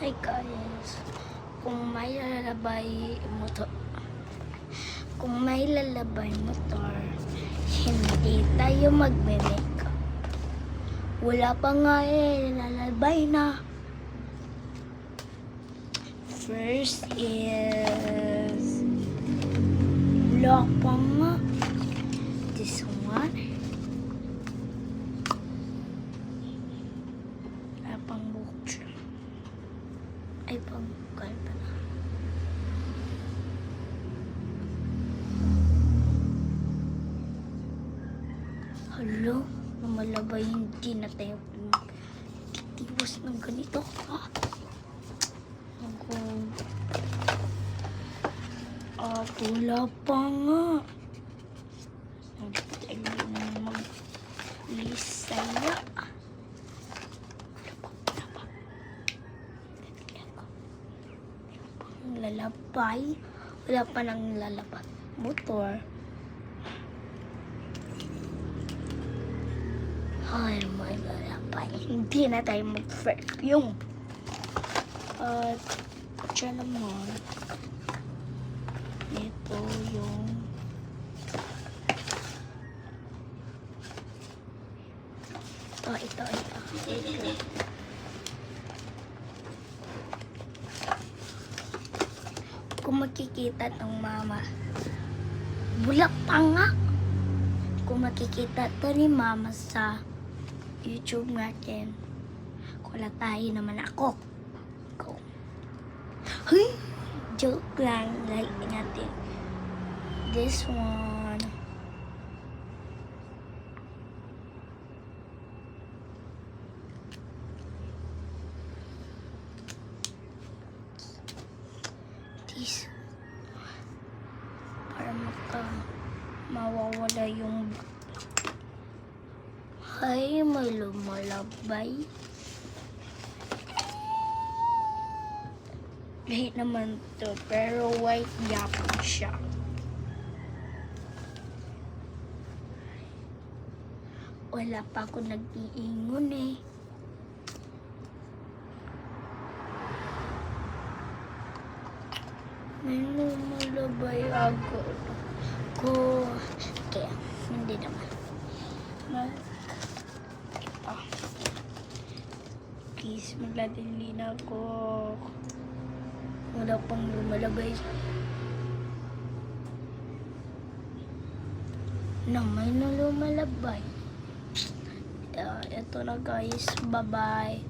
Hi guys, kung may lalabay motor, hindi tayo magme-makeup. Wala pa nga lalabay na. First is wala pa nga. This one. Pang buhok. Ay, pang kalpa na. Hello? Namalabay, hindi na tayo titiwas ng ganito. Wala pa nga. Mag-lisaya. Lalabay. Wala pa nang lalabay. Motor. Ay, may lalabay. Hindi na tayo mag-perfume. At, dyan naman. Ito yung ito. Kung makikita ng mama, bulak pa nga. Kung makikita to ni mama sa YouTube natin, kulatahin naman ako. Go. Hey! Joke lang, like natin. This one. This. Para mawawala yung ay, may lumalabay. Lahit naman to, pero white yapon siya. Wala pa ako nag-iingon eh. May lumalabay agad ko. Kaya, hindi naman. Please, magladili na ako. Wala pang lumalabay. May na lumalabay. Ito na guys. Bye-bye.